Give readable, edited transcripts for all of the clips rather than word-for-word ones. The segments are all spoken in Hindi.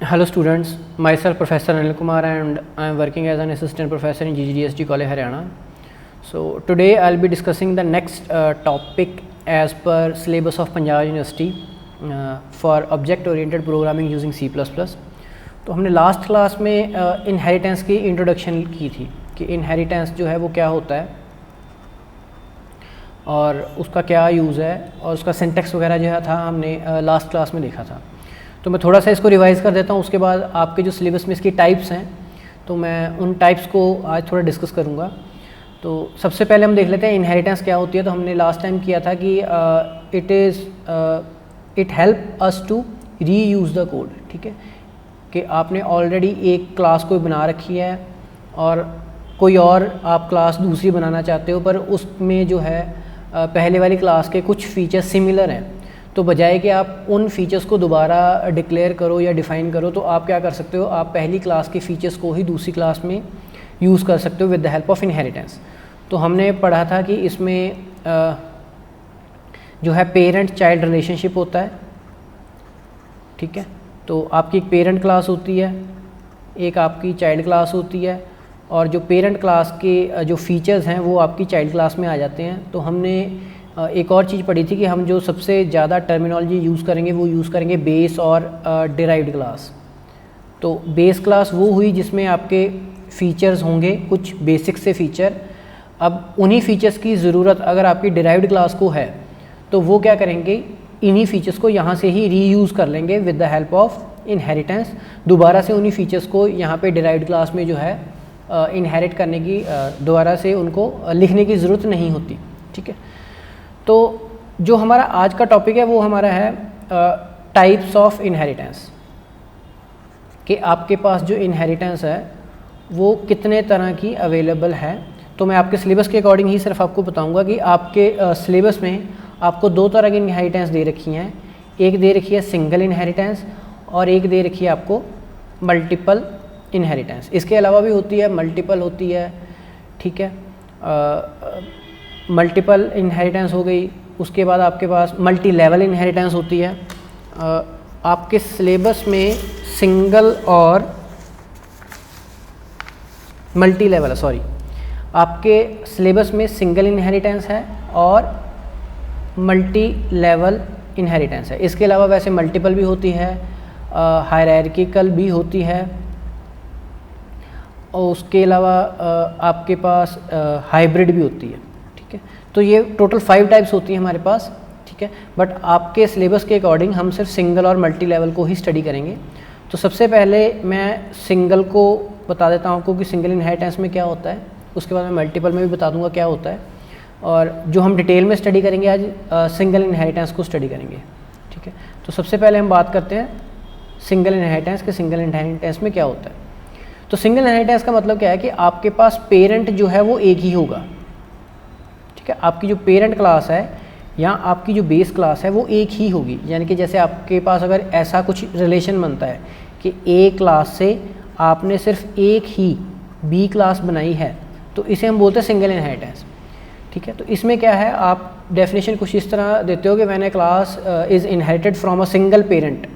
Hello students, myself Professor Anil Kumar and I am working as an assistant professor in GGDSG College Haryana. So today I'll be discussing the next topic as per syllabus of Punjab University for object oriented programming using C++. तो हमने लास्ट क्लास में इनहेरिटेंस की इंट्रोडक्शन की थी कि इनहेरिटेंस जो है वो क्या होता है और उसका क्या यूज़ है और उसका सिंटेक्स वगैरह जो है था हमने लास्ट क्लास में देखा था। तो मैं थोड़ा सा इसको रिवाइज़ कर देता हूँ, उसके बाद आपके जो सिलेबस में इसकी टाइप्स हैं तो मैं उन टाइप्स को आज थोड़ा डिस्कस करूँगा। तो सबसे पहले हम देख लेते हैं इनहेरिटेंस क्या होती है। तो हमने लास्ट टाइम किया था कि it help us to reuse the code. ठीक है, कि आपने ऑलरेडी एक क्लास कोई बना रखी है और कोई और आप क्लास दूसरी बनाना चाहते हो, पर उसमें जो है पहले वाली क्लास के कुछ फीचर्स सिमिलर हैं, तो बजाय कि आप उन फीचर्स को दोबारा डिक्लेयर करो या डिफ़ाइन करो, तो आप क्या कर सकते हो, आप पहली क्लास के फीचर्स को ही दूसरी क्लास में यूज़ कर सकते हो with the help of inheritance. तो हमने पढ़ा था कि इसमें जो है पेरेंट चाइल्ड रिलेशनशिप होता है। ठीक है, तो आपकी एक पेरेंट क्लास होती है, एक आपकी चाइल्ड क्लास होती है, और जो पेरेंट क्लास के जो फीचर्स हैं वो आपकी चाइल्ड क्लास में आ जाते हैं। तो हमने एक और चीज़ पढ़ी थी कि हम जो सबसे ज़्यादा टर्मिनोलॉजी यूज़ करेंगे वो यूज़ करेंगे बेस और डिराइव्ड क्लास। तो बेस क्लास वो हुई जिसमें आपके फ़ीचर्स होंगे कुछ बेसिक से फ़ीचर। अब उन्हीं फ़ीचर्स की ज़रूरत अगर आपकी डिराइव्ड क्लास को है तो वो क्या करेंगे, इन्हीं फ़ीचर्स को यहाँ से ही रीयूज़ कर लेंगे with the help of inheritance. दोबारा से उन्हीं फ़ीचर्स को यहाँ पे डिराइव्ड क्लास में जो है इनहेरिट करने की दोबारा से उनको लिखने की ज़रूरत नहीं होती। ठीक है, तो जो हमारा आज का टॉपिक है वो हमारा है टाइप्स ऑफ इनहेरिटेंस, कि आपके पास जो इनहेरिटेंस है वो कितने तरह की अवेलेबल है। तो मैं आपके सिलेबस के अकॉर्डिंग ही सिर्फ आपको बताऊंगा कि आपके सिलेबस में आपको दो तरह की इनहेरिटेंस दे रखी हैं। एक दे रखी है सिंगल इनहेरिटेंस और एक दे रखी है आपको मल्टीपल इनहेरिटेंस। इसके अलावा भी होती है, मल्टीपल होती है। ठीक है, मल्टीपल इनहेरिटेंस हो गई, उसके बाद आपके पास मल्टी लेवल इनहेरिटेंस होती है। आपके सिलेबस में सिंगल और मल्टी लेवल आपके सिलेबस में सिंगल इनहेरिटेंस है और मल्टी लेवल इनहेरिटेंस है। इसके अलावा वैसे मल्टीपल भी होती है, हायरार्किकल भी होती है, और उसके अलावा आपके पास हाइब्रिड भी होती है। ठीक है, तो ये टोटल 5 टाइप्स होती है हमारे पास। ठीक है, बट आपके सिलेबस के अकॉर्डिंग हम सिर्फ सिंगल और मल्टी लेवल को ही स्टडी करेंगे। तो सबसे पहले मैं सिंगल को बता देता हूँ क्योंकि सिंगल इनहेरिटेंस में क्या होता है, उसके बाद मैं मल्टीपल में भी बता दूंगा क्या होता है, और जो हम डिटेल में स्टडी करेंगे आज सिंगल इनहेरिटेंस को स्टडी करेंगे। ठीक है, तो सबसे पहले हम बात करते हैं सिंगल इनहेरिटेंस के सिंगल इनहेरिटेंस में क्या होता है। तो सिंगल इनहेरिटेंस का मतलब क्या है कि आपके पास पेरेंट जो है वो एक ही होगा। ठीक है, आपकी जो पेरेंट क्लास है या आपकी जो बेस क्लास है वो एक ही होगी। यानी कि जैसे आपके पास अगर ऐसा कुछ रिलेशन बनता है कि ए क्लास से आपने सिर्फ एक ही बी क्लास बनाई है, तो इसे हम बोलते हैं सिंगल इनहेरिटेंस। ठीक है, तो इसमें क्या है, आप डेफिनेशन कुछ इस तरह देते हो कि when A class is inherited from a single parent.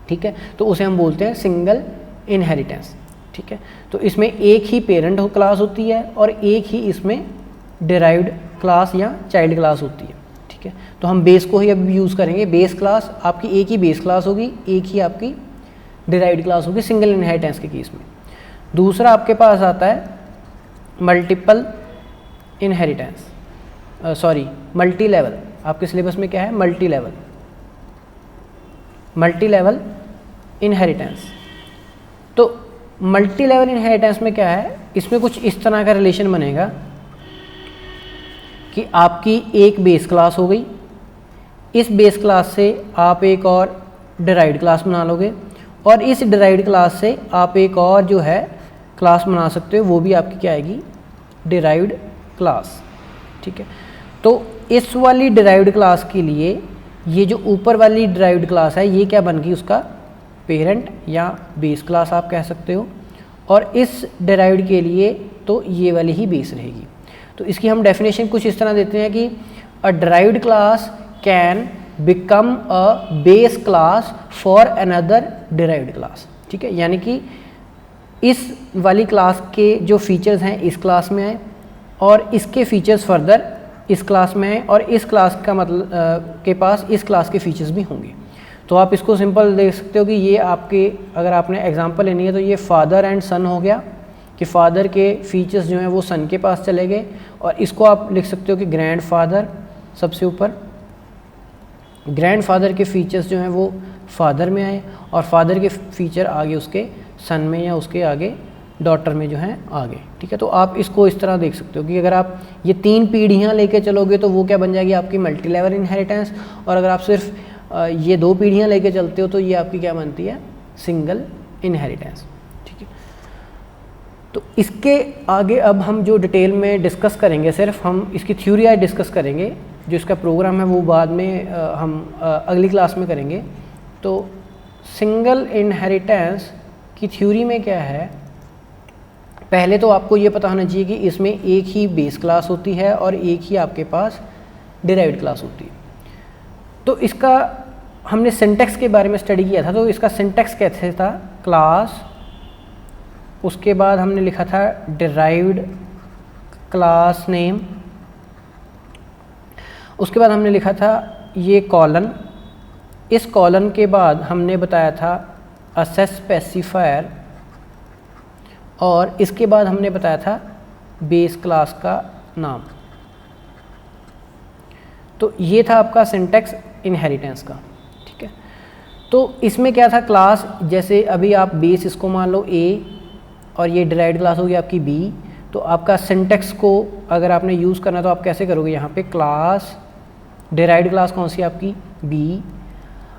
ठीक है, तो उसे हम बोलते हैं सिंगल इनहेरिटेंस। ठीक है, तो इसमें एक ही पेरेंट क्लास होती है और एक ही इसमें डिराइव्ड क्लास या चाइल्ड क्लास होती है। ठीक है, तो हम बेस को ही अब यूज़ करेंगे। बेस क्लास आपकी एक ही बेस क्लास होगी, एक ही आपकी डिराइव्ड क्लास होगी सिंगल इनहेरिटेंस के केस में। दूसरा आपके पास आता है मल्टीपल इनहेरिटेंस, मल्टी लेवल। आपके सिलेबस में क्या है, मल्टी लेवल इनहेरिटेंस। तो मल्टी लेवल इनहेरिटेंस में क्या है, इसमें कुछ इस तरह का रिलेशन बनेगा कि आपकी एक बेस क्लास हो गई, इस बेस क्लास से आप एक और डिराइव्ड क्लास बना लोगे, और इस डिराइव्ड क्लास से आप एक और जो है क्लास बना सकते हो, वो भी आपकी क्या आएगी, डिराइव्ड क्लास। ठीक है, तो इस वाली डिराइव्ड क्लास के लिए ये जो ऊपर वाली डिराइव्ड क्लास है ये क्या बन गई, उसका पेरेंट या बेस क्लास आप कह सकते हो, और इस डिराइव्ड के लिए तो ये वाली ही बेस रहेगी। तो इसकी हम डेफिनेशन कुछ इस तरह देते हैं कि अ derived class can become a base class for another derived class. ठीक है, यानी कि इस वाली क्लास के जो फीचर्स हैं इस क्लास में आए और इसके फीचर्स फर्दर इस क्लास में आए और इस क्लास का मतलब के पास इस क्लास के फीचर्स भी होंगे। तो आप इसको सिंपल देख सकते हो कि ये आपके, अगर आपने एग्जांपल लेनी है तो ये फादर एंड सन हो गया कि फादर के फीचर्स जो हैं वो सन के पास चले गए, और इसको आप लिख सकते हो कि ग्रैंड फादर सबसे ऊपर, ग्रैंड फादर के फीचर्स जो हैं वो फादर में आए और फादर के फीचर आगे उसके सन में या उसके आगे डॉटर में जो हैं आगे। ठीक है, तो आप इसको इस तरह देख सकते हो कि अगर आप ये 3 पीढ़ियाँ लेके चलोगे तो वो क्या बन जाएगी आपकी मल्टी लेवल इनहेरिटेंस, और अगर आप सिर्फ ये 2 पीढ़ियाँ लेके चलते हो तो ये आपकी क्या बनती है, सिंगल इनहेरिटेंस। ठीक है, तो इसके आगे अब हम जो डिटेल में डिस्कस करेंगे, सिर्फ हम इसकी थ्योरी आज डिस्कस करेंगे, जो इसका प्रोग्राम है वो बाद में हम अगली क्लास में करेंगे। तो सिंगल इनहेरिटेंस की थ्योरी में क्या है, पहले तो आपको ये पता होना चाहिए कि इसमें एक ही बेस क्लास होती है और एक ही आपके पास डिराइव्ड क्लास होती है। तो इसका हमने सिंटैक्स के बारे में स्टडी किया था, तो इसका सिंटैक्स कैसे था, क्लास, उसके बाद हमने लिखा था डिराइव्ड क्लास नेम, उसके बाद हमने लिखा था ये कॉलन, इस कॉलन के बाद हमने बताया था असेस स्पेसिफायर, और इसके बाद हमने बताया था बेस क्लास का नाम। तो ये था आपका सिंटैक्स इनहेरिटेंस का। ठीक है, तो इसमें क्या था, क्लास, जैसे अभी आप बेस इसको मान लो A और ये डिराइव्ड क्लास होगी आपकी B, तो आपका सिंटैक्स को अगर आपने यूज़ करना है तो आप कैसे करोगे, यहाँ पे क्लास, डिराइव्ड क्लास कौन सी आपकी B।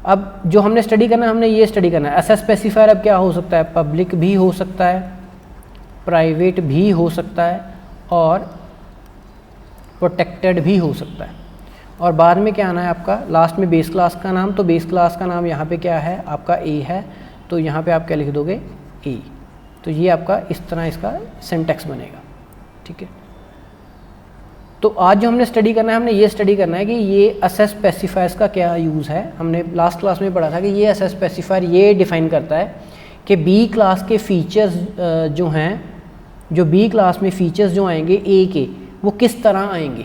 अब जो हमने स्टडी करना है, हमने ये स्टडी करना है असेस स्पेसिफायर। अब क्या हो सकता है, पब्लिक भी हो सकता है, प्राइवेट भी हो सकता है और प्रोटेक्टेड भी हो सकता है। और बाद में क्या आना है आपका, लास्ट में बेस क्लास का नाम। तो बेस क्लास का नाम यहाँ पे क्या है आपका A है, तो यहाँ पे आप क्या लिख दोगे A। तो ये आपका इस तरह इसका सिंटैक्स बनेगा। ठीक है, तो आज जो हमने स्टडी करना है, हमने ये स्टडी करना है कि ये असेस स्पेसिफायर्स का क्या यूज़ है। हमने लास्ट क्लास में पढ़ा था कि ये असेस स्पेसिफायर ये डिफ़ाइन करता है कि B क्लास के फीचर्स जो हैं, जो B क्लास में फ़ीचर्स जो आएंगे A के, वो किस तरह आएंगे।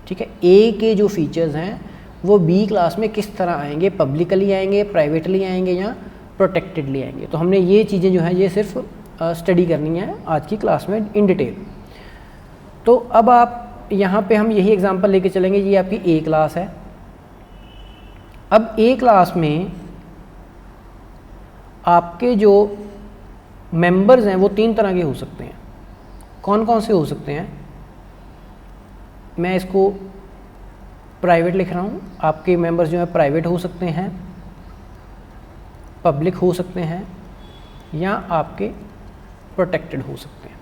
ठीक है, A के जो फीचर्स हैं वो B क्लास में किस तरह आएंगे, पब्लिकली आएंगे, प्राइवेटली आएंगे या प्रोटेक्टेडली आएंगे। तो हमने ये चीज़ें जो हैं ये सिर्फ स्टडी करनी है आज की क्लास में इन डिटेल। तो अब आप यहाँ पे हम यही एग्जांपल लेके चलेंगे, ये आपकी A क्लास है। अब A क्लास में आपके जो मेंबर्स हैं वो 3 तरह के हो सकते हैं। कौन कौन से हो सकते हैं, मैं इसको प्राइवेट लिख रहा हूँ। आपके मेंबर्स जो हैं प्राइवेट हो सकते हैं, पब्लिक हो सकते हैं या आपके प्रोटेक्टेड हो सकते हैं।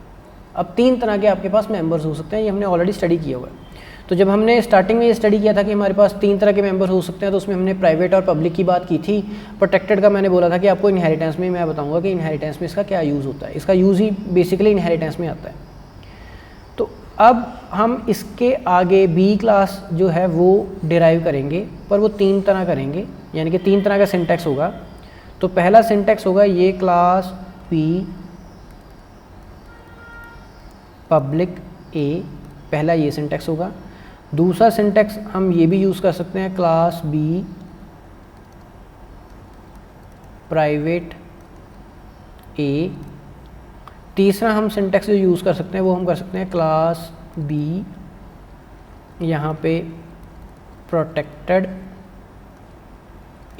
अब 3 तरह के आपके पास मेंबर्स हो सकते हैं, ये हमने ऑलरेडी स्टडी किया हुआ है। तो जब हमने स्टार्टिंग में ये स्टडी किया था कि हमारे पास 3 तरह के मेंबर्स हो सकते हैं, तो उसमें हमने प्राइवेट और पब्लिक की बात की थी। प्रोटेक्टेड का मैंने बोला था कि आपको इनहेरिटेंस में मैं बताऊंगा कि इनहेरिटेंस में इसका क्या यूज़ होता है। इसका यूज़ ही बेसिकली इनहेरिटेंस में आता है। तो अब हम इसके आगे B क्लास जो है वो डिराइव करेंगे, पर वो 3 तरह करेंगे, यानी कि 3 तरह का सिंटैक्स होगा। तो पहला सिंटैक्स होगा ये क्लास B पब्लिक A, पहला ये सिंटैक्स होगा। दूसरा सिंटैक्स हम ये भी यूज़ कर सकते हैं, क्लास B प्राइवेट A। तीसरा हम सिंटैक्स जो यूज़ कर सकते हैं वो हम कर सकते हैं क्लास B यहाँ पे प्रोटेक्टेड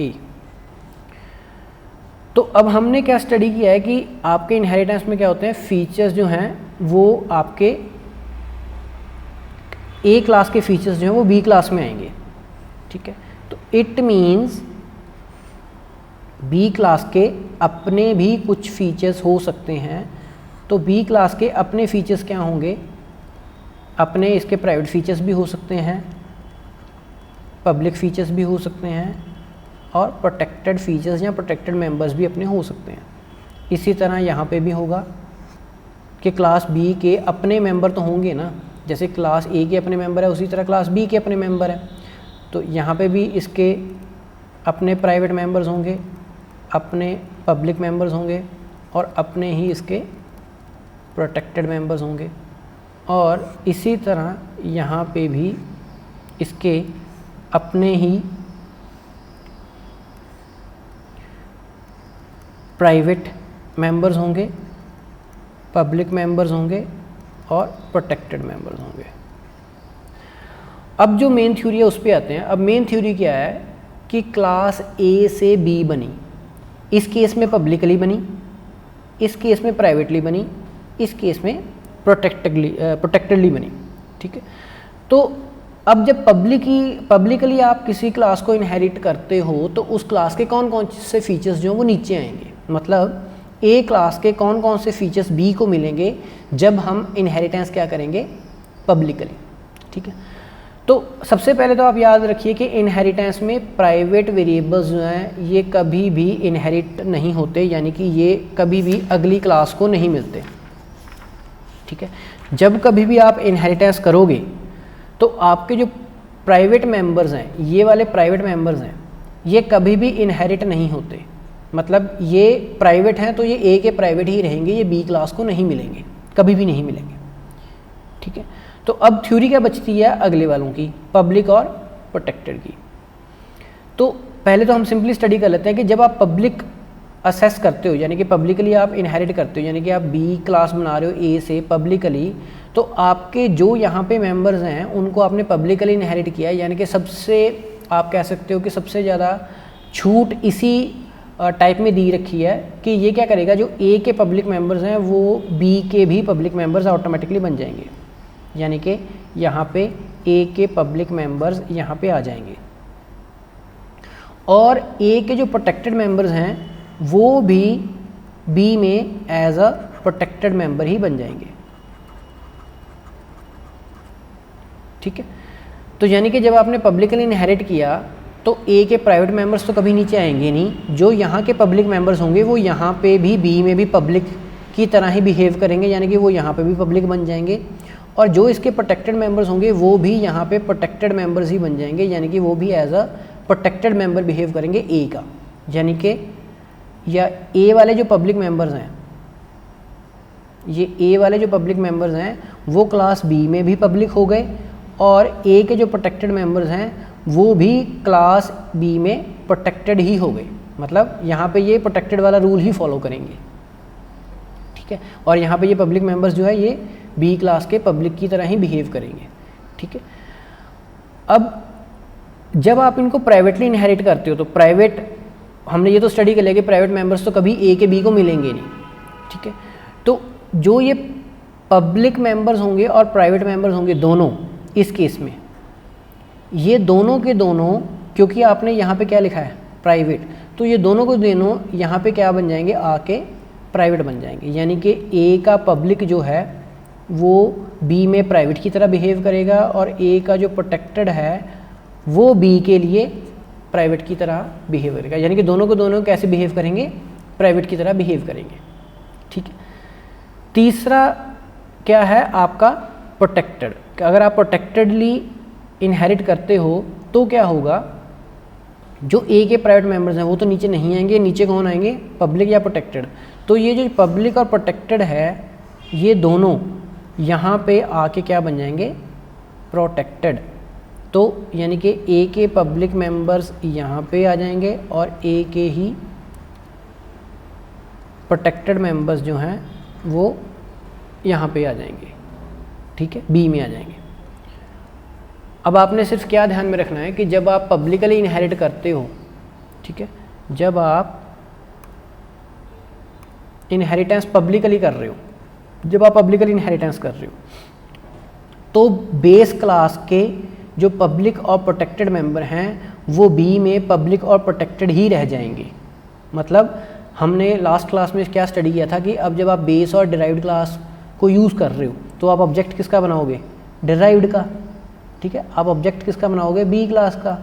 A। तो अब हमने क्या स्टडी किया है कि आपके इनहेरिटेंस में क्या होते हैं, फीचर्स जो हैं वो आपके A क्लास के फीचर्स जो हैं वो B क्लास में आएंगे। ठीक है, तो इट मीन्स B क्लास के अपने भी कुछ फीचर्स हो सकते हैं। तो B क्लास के अपने फीचर्स क्या होंगे, अपने इसके प्राइवेट फीचर्स भी हो सकते हैं, पब्लिक फीचर्स भी हो सकते हैं और प्रोटेक्टेड फीचर्स या प्रोटेक्टेड मेंबर्स भी अपने हो सकते हैं। इसी तरह यहाँ पे भी होगा कि क्लास B के अपने मेंबर तो होंगे ना, जैसे क्लास A के अपने मेंबर है उसी तरह क्लास B के अपने मेंबर है। तो यहाँ पे भी इसके अपने प्राइवेट मेंबर्स होंगे, अपने पब्लिक मेंबर्स होंगे और अपने ही इसके प्रोटेक्टेड मेंबर्स होंगे। और इसी तरह यहाँ पे भी इसके अपने ही प्राइवेट मेंबर्स होंगे, पब्लिक मेंबर्स होंगे और प्रोटेक्टेड मेंबर्स होंगे। अब जो मेन थ्योरी है उस पे आते हैं। अब मेन थ्योरी क्या है कि क्लास ए से बी बनी, इस केस में पब्लिकली बनी, इस केस में प्राइवेटली बनी, इस केस में प्रोटेक्टेडली बनी, ठीक है। तो अब जब पब्लिकली आप किसी क्लास को इनहेरिट करते हो तो उस क्लास के कौन कौन से फीचर्स जो हैं वो नीचे आएंगे। मतलब ए क्लास के कौन कौन से फीचर्स बी को मिलेंगे जब हम इनहेरिटेंस क्या करेंगे पब्लिकली, ठीक है। तो सबसे पहले तो आप याद रखिए कि इनहेरिटेंस में प्राइवेट वेरिएबल्स जो हैं ये कभी भी इनहेरिट नहीं होते, यानी कि ये कभी भी अगली क्लास को नहीं मिलते, ठीक है। जब कभी भी आप इनहेरिटेंस करोगे तो आपके जो प्राइवेट मेंबर्स हैं, ये वाले प्राइवेट मेंबर्स हैं, ये कभी भी इनहेरिट नहीं होते। मतलब ये प्राइवेट हैं तो ये ए के प्राइवेट ही रहेंगे, ये बी क्लास को नहीं मिलेंगे, कभी भी नहीं मिलेंगे, ठीक है। तो अब थ्योरी क्या बचती है अगले वालों की, पब्लिक और प्रोटेक्टेड की। तो पहले तो हम सिंपली स्टडी कर लेते हैं कि जब आप पब्लिक असेस करते हो, यानी कि पब्लिकली आप इनहेरिट करते हो, यानी कि आप बी क्लास बना रहे हो ए से पब्लिकली, तो आपके जो यहाँ पे मेंबर्स हैं उनको आपने पब्लिकली इनहेरिट किया है। यानी कि सबसे आप कह सकते हो कि सबसे ज़्यादा छूट इसी टाइप में दी रखी है कि ये क्या करेगा, जो ए के पब्लिक मेंबर्स हैं वो बी के भी पब्लिक मेंबर्स ऑटोमेटिकली बन जाएंगे। यानी कि यहाँ पे ए के पब्लिक मेंबर्स यहाँ पे आ जाएंगे और ए के जो प्रोटेक्टेड मेंबर्स हैं वो भी बी में एज अ प्रोटेक्टेड मेंबर ही बन जाएंगे, ठीक है। तो यानी कि जब आपने पब्लिकली इनहेरिट किया तो ए के प्राइवेट मेंबर्स तो कभी नीचे आएंगे नहीं, जो यहाँ के पब्लिक मेंबर्स होंगे वो यहाँ पे भी बी में भी पब्लिक की तरह ही बिहेव करेंगे, यानी कि वो यहाँ पे भी पब्लिक बन जाएंगे। और जो इसके प्रोटेक्टेड मेंबर्स होंगे वो भी यहाँ पे प्रोटेक्टेड मेंबर्स ही बन जाएंगे, यानी कि वो भी as a protected member behave करेंगे ए का। यानी कि या ए वाले जो पब्लिक मेंबर्स हैं, ये ए वाले जो पब्लिक मेंबर्स हैं वो क्लास बी में भी पब्लिक हो गए और ए के जो प्रोटेक्टेड मेंबर्स हैं वो भी क्लास बी में प्रोटेक्टेड ही हो गए। मतलब यहाँ पे ये प्रोटेक्टेड वाला रूल ही फॉलो करेंगे, ठीक है। और यहाँ पे ये पब्लिक मेंबर्स जो है ये बी क्लास के पब्लिक की तरह ही बिहेव करेंगे, ठीक है। अब जब आप इनको प्राइवेटली इनहेरिट करते हो तो प्राइवेट, हमने ये तो स्टडी कर लिया कि प्राइवेट मेंबर्स तो कभी ए के बी को मिलेंगे नहीं, ठीक है। तो जो ये पब्लिक मेंबर्स होंगे और प्राइवेट मेंबर्स होंगे दोनों, इस केस में ये दोनों के दोनों, क्योंकि आपने यहाँ पे क्या लिखा है प्राइवेट, तो ये दोनों को दोनों यहाँ पे क्या बन जाएंगे, आके प्राइवेट बन जाएंगे। यानी कि ए का पब्लिक जो है वो बी में प्राइवेट की तरह बिहेव करेगा और ए का जो प्रोटेक्टेड है वो बी के लिए प्राइवेट की तरह बिहेव करेगा। यानी कि दोनों को दोनों कैसे बिहेव करेंगे, प्राइवेट की तरह बिहेव करेंगे, ठीक है। तीसरा क्या है आपका प्रोटेक्टेड। अगर आप प्रोटेक्टेडली इनहेरिट करते हो तो क्या होगा, जो ए के प्राइवेट मेंबर्स हैं वो तो नीचे नहीं आएंगे, नीचे कौन आएंगे, पब्लिक या प्रोटेक्टेड। तो ये जो पब्लिक और प्रोटेक्टेड है ये दोनों यहाँ पे आके क्या बन जाएंगे, प्रोटेक्टेड। तो यानी कि ए के पब्लिक मेंबर्स यहाँ पे आ जाएंगे और ए के ही प्रोटेक्टेड मेंबर्स जो हैं वो यहाँ पे आ जाएंगे, ठीक है, बी में आ जाएंगे। अब आपने सिर्फ क्या ध्यान में रखना है कि जब आप पब्लिकली इनहेरिट करते हो, ठीक है, जब आप इनहेरिटेंस पब्लिकली कर रहे हो, जब आप पब्लिकली इनहेरिटेंस कर रहे हो तो बेस क्लास के जो पब्लिक और प्रोटेक्टेड मेंबर हैं वो बी में पब्लिक और प्रोटेक्टेड ही रह जाएंगे। मतलब हमने लास्ट क्लास में क्या स्टडी किया था कि अब जब आप बेस और डिराइव्ड क्लास को यूज़ कर रहे हो तो आप ऑब्जेक्ट किसका बनाओगे, डिराइव्ड का, ठीक है। आप ऑब्जेक्ट किसका बनाओगे, बी क्लास का।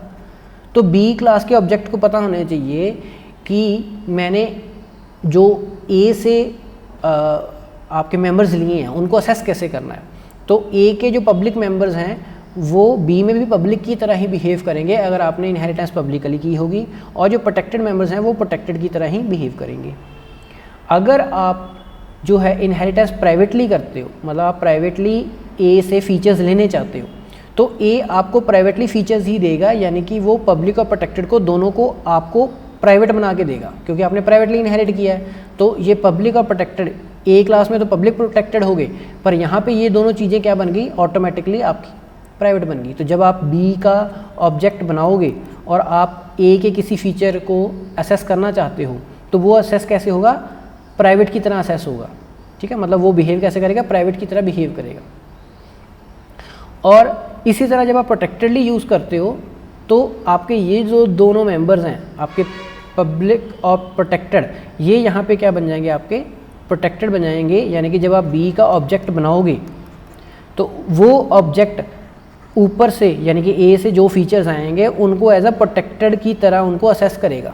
तो बी क्लास के ऑब्जेक्ट को पता होना चाहिए कि मैंने जो ए से आपके मेंबर्स लिए हैं उनको असेस कैसे करना है। तो ए के जो पब्लिक मेंबर्स हैं वो बी में भी पब्लिक की तरह ही बिहेव करेंगे अगर आपने इनहेरिटेंस पब्लिकली की होगी, और जो प्रोटेक्टेड मेंबर्स हैं वो प्रोटेक्टेड की तरह ही बिहेव करेंगे। अगर आप जो है इनहेरिटेंस प्राइवेटली करते हो, मतलब आप प्राइवेटली ए से फीचर्स लेने चाहते हो, तो ए आपको प्राइवेटली फीचर्स ही देगा, यानी कि वो पब्लिक और प्रोटेक्टेड को दोनों को आपको प्राइवेट बना के देगा, क्योंकि आपने प्राइवेटली इनहेरिट किया है। तो ये पब्लिक और प्रोटेक्टेड, ए क्लास में तो पब्लिक प्रोटेक्टेड हो गए, पर यहाँ पे ये दोनों चीज़ें क्या बन गई, ऑटोमेटिकली आपकी प्राइवेट बन गई। तो जब आप बी का ऑब्जेक्ट बनाओगे और आप ए के किसी फीचर को असेस करना चाहते हो, तो वो असेस कैसे होगा, प्राइवेट की तरह असेस होगा, ठीक है। मतलब वो बिहेव कैसे करेगा, प्राइवेट की तरह बिहेव करेगा। और इसी तरह जब आप प्रोटेक्टेडली यूज़ करते हो तो आपके ये जो दोनों मेंबर्स हैं, आपके पब्लिक और प्रोटेक्टेड, ये यहाँ पे क्या बन जाएंगे, आपके प्रोटेक्टेड बन जाएंगे। यानी कि जब आप बी का ऑब्जेक्ट बनाओगे तो वो ऑब्जेक्ट ऊपर से, यानी कि ए से जो फीचर्स आएंगे उनको एज अ प्रोटेक्टेड की तरह उनको असेस करेगा,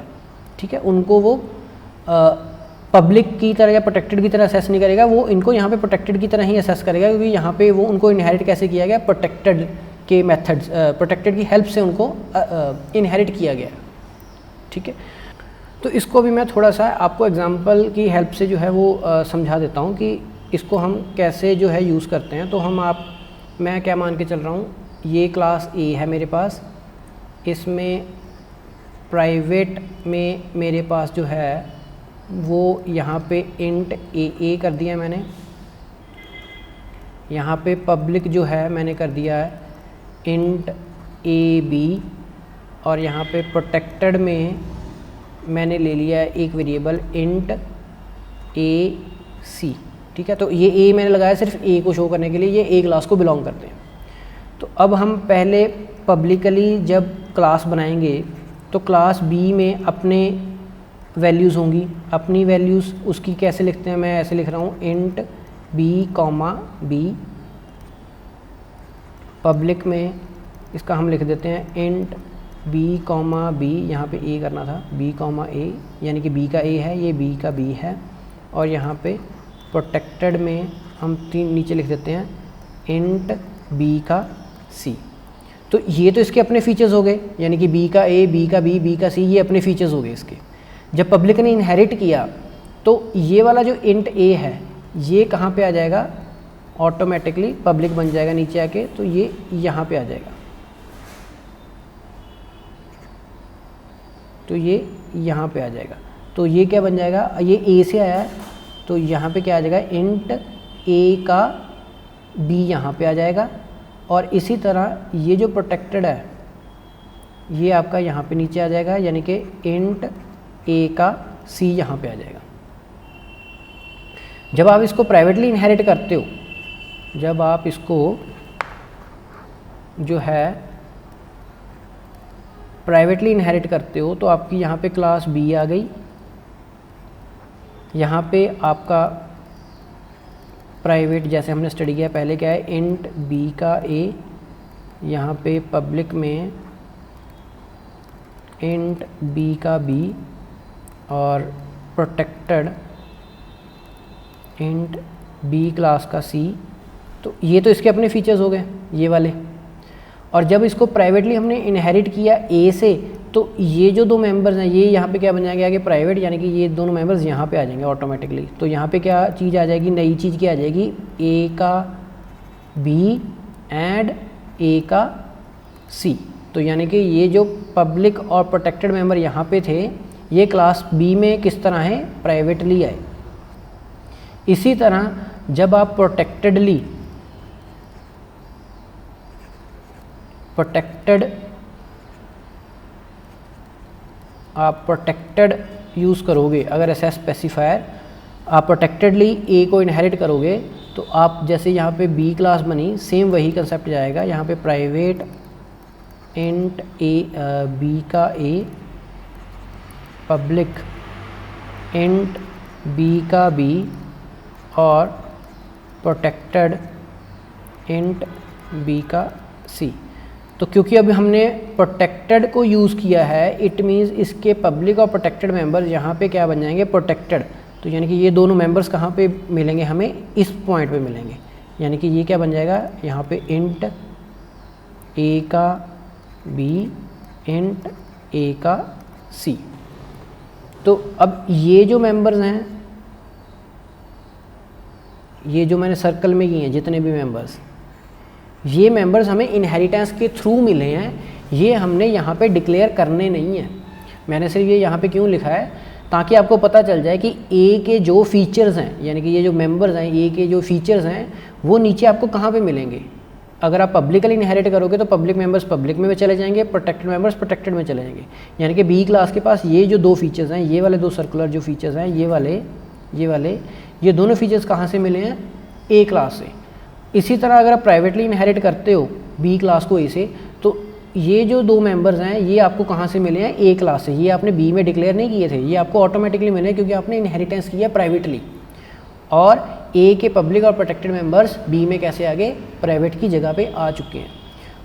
ठीक है। उनको वो पब्लिक की तरह या प्रोटेक्टेड की तरह असेस नहीं करेगा, वो इनको यहाँ पे प्रोटेक्टेड की तरह ही असेस करेगा, क्योंकि यहाँ पे वो उनको इनहेरिट कैसे किया गया, प्रोटेक्टेड के मेथड्स, प्रोटेक्टेड की हेल्प से उनको इनहेरिट किया गया, ठीक है। तो इसको भी मैं थोड़ा सा आपको एग्जांपल की हेल्प से जो है वो समझा देता हूँ कि इसको हम कैसे जो है यूज़ करते हैं। तो मैं क्या मान के चल रहा हूँ, ये क्लास ए है मेरे पास, इसमें प्राइवेट में मेरे पास जो है वो यहाँ पे इंट ए कर दिया मैंने, यहाँ पे पब्लिक जो है मैंने कर दिया है इंट ए बी, और यहाँ पे प्रोटेक्टेड में मैंने ले लिया है एक वेरिएबल इंट ए सी, ठीक है। तो ये ए मैंने लगाया सिर्फ ए को शो करने के लिए, ये ए क्लास को बिलोंग करते हैं। तो अब हम पहले पब्लिकली जब क्लास बनाएंगे तो क्लास बी में अपने वैल्यूज़ होंगी, अपनी वैल्यूज़ उसकी कैसे लिखते हैं, मैं ऐसे लिख रहा हूँ int b comma b. Public में इसका हम लिख देते हैं इंट बी कॉमा बी, यहाँ पे ए करना था, बी कॉमा ए, यानी कि बी का ए है, ये बी का बी है। और यहाँ पे प्रोटेक्टेड में हम नीचे लिख देते हैं इंट बी का सी। तो ये तो इसके अपने फीचर्स हो गए, यानी कि बी का ए, बी का बी, बी का सी, ये अपने फीचर्स हो गए इसके। जब पब्लिक ने इनहेरिट किया तो ये वाला जो इंट ए है ये कहाँ पे आ जाएगा, ऑटोमेटिकली पब्लिक बन जाएगा नीचे आके, तो ये यहाँ पे आ जाएगा, तो ये यहाँ पे आ जाएगा। तो ये क्या बन जाएगा, ये ए से आया है तो यहाँ पे क्या आ जाएगा, इंट ए का बी यहाँ पे आ जाएगा। और इसी तरह ये जो प्रोटेक्टेड है ये आपका यहाँ पे नीचे आ जाएगा, यानी कि इंट ए का सी यहाँ पे आ जाएगा। जब आप इसको प्राइवेटली इनहेरिट करते हो, जब आप इसको जो है प्राइवेटली इनहेरिट करते हो तो आपकी यहाँ पे क्लास बी आ गई, यहाँ पे आपका प्राइवेट जैसे हमने स्टडी किया पहले क्या है, इंट बी का ए, यहाँ पे पब्लिक में इंट बी का बी, और प्रोटेक्टेड इंट बी क्लास का सी। तो ये तो इसके अपने फीचर्स हो गए ये वाले। और जब इसको प्राइवेटली हमने इनहेरिट किया ए से, तो ये जो दो मेंबर्स हैं ये यहाँ पे क्या बन जाएंगे आगे, प्राइवेट, यानी कि ये दोनों मेंबर्स यहाँ पे आ जाएंगे ऑटोमेटिकली। तो यहाँ पे क्या चीज़ आ जाएगी, नई चीज़ क्या आ जाएगी, ए का बी एंड ए का सी। तो यानी कि ये जो पब्लिक और प्रोटेक्टेड मेंबर यहाँ पे थे ये क्लास बी में किस तरह है, प्राइवेटली आए। इसी तरह जब आप प्रोटेक्टेड यूज़ करोगे, अगर ऐसा स्पेसिफायर आप प्रोटेक्टेडली ए को इनहेरिट करोगे तो आप जैसे यहाँ पे बी क्लास बनी, सेम वही कंसेप्ट जाएगा। यहाँ पे प्राइवेट इंट ए बी का ए, पब्लिक इंट बी का बी, और प्रोटेक्टेड इंट बी का सी। तो क्योंकि अभी हमने प्रोटेक्टेड को यूज़ किया है, इट मीन्स इसके पब्लिक और प्रोटेक्टेड मेंबर्स यहाँ पे क्या बन जाएंगे, प्रोटेक्टेड। तो यानी कि ये दोनों मेंबर्स कहाँ पे मिलेंगे, हमें इस पॉइंट पे मिलेंगे। यानी कि ये क्या बन जाएगा, यहाँ पे इंट ए का बी इंट ए का सी। तो अब ये जो मेंबर्स हैं, ये जो मैंने सर्कल में किए हैं जितने भी मेंबर्स, ये मेंबर्स हमें इनहेरिटेंस के थ्रू मिले हैं, ये हमने यहाँ पे डिक्लेयर करने नहीं हैं। मैंने सिर्फ ये यहाँ पे क्यों लिखा है, ताकि आपको पता चल जाए कि ए के जो फीचर्स हैं, यानी कि ये जो मेंबर्स हैं, ए के जो फीचर्स हैं वो नीचे आपको कहाँ पे मिलेंगे। अगर आप पब्लिकली इनहेरिट करोगे तो पब्लिक मेंबर्स पब्लिक में चले जाएंगे, प्रोटेक्टेड मेंबर्स प्रोटेक्टेड में चले जाएंगे। यानी कि बी क्लास के पास ये जो दो फीचर्स हैं, ये वाले दो सर्कुलर जो फीचर्स हैं, ये दोनों फीचर्स कहाँ से मिले हैं, ए क्लास से। इसी तरह अगर आप प्राइवेटली इनहेरिट करते हो बी क्लास को ए से, तो ये जो दो मेंबर्स हैं ये आपको कहाँ से मिले हैं, ए क्लास से। ये आपने बी में डिक्लेयर नहीं किए थे, ये आपको ऑटोमेटिकली मिले क्योंकि आपने इनहेरिटेंस किया प्राइवेटली। और ए के पब्लिक और प्रोटेक्टेड मेंबर्स बी में कैसे आ गए, प्राइवेट की जगह पे आ चुके हैं।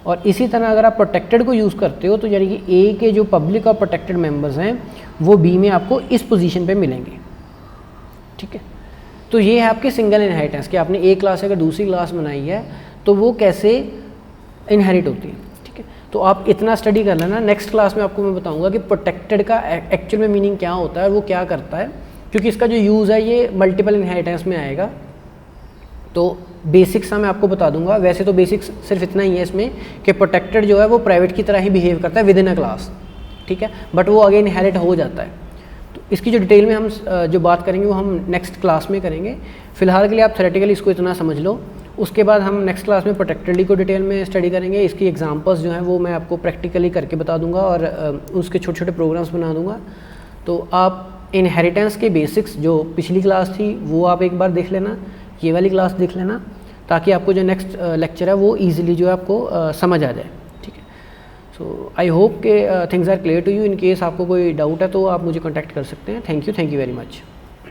और इसी तरह अगर आप प्रोटेक्टेड को यूज़ करते हो तो यानी कि ए के जो पब्लिक और प्रोटेक्टेड मेंबर्स हैं वो बी में आपको इस पोजीशन पे मिलेंगे। ठीक है, तो ये है आपकी सिंगल इनहेरिटेंस कि आपने ए क्लास से अगर दूसरी क्लास बनाई है तो वो कैसे इनहेरिट होती है। ठीक है, तो आप इतना स्टडी कर लेना। नेक्स्ट क्लास में आपको मैं बताऊंगा कि प्रोटेक्टेड का एक्चुअल में मीनिंग क्या होता है, वो क्या करता है, क्योंकि इसका जो यूज़ है ये मल्टीपल इनहेरिटेंस में आएगा। तो बेसिक्स मैं आपको बता दूंगा। वैसे तो बेसिक्स सिर्फ इतना ही है इसमें कि प्रोटेक्टेड जो है वो प्राइवेट की तरह ही बिहेव करता है विद इन अ क्लास। ठीक है, बट वो अगेन इनहेरिट हो जाता है। तो इसकी जो डिटेल में हम जो बात करेंगे वो हम नेक्स्ट क्लास में करेंगे। फिलहाल के लिए आप थ्योरेटिकली इसको इतना समझ लो, उसके बाद हम नेक्स्ट क्लास में प्रोटेक्टेड को डिटेल में स्टडी करेंगे। इसकी एग्जांपल्स जो हैं वो मैं आपको प्रैक्टिकली करके बता दूंगा और उसके छोटे छोटे प्रोग्राम्स बना दूंगा। तो आप इनहेरिटेंस के बेसिक्स जो पिछली क्लास थी वो आप एक बार देख लेना, ये वाली क्लास देख लेना, ताकि आपको जो नेक्स्ट लेक्चर है वो ईजिली जो है आपको समझ आ जाए। ठीक है, सो आई होप के things are clear to you. In case आपको कोई डाउट है तो आप मुझे कॉन्टैक्ट कर सकते हैं। Thank you very much.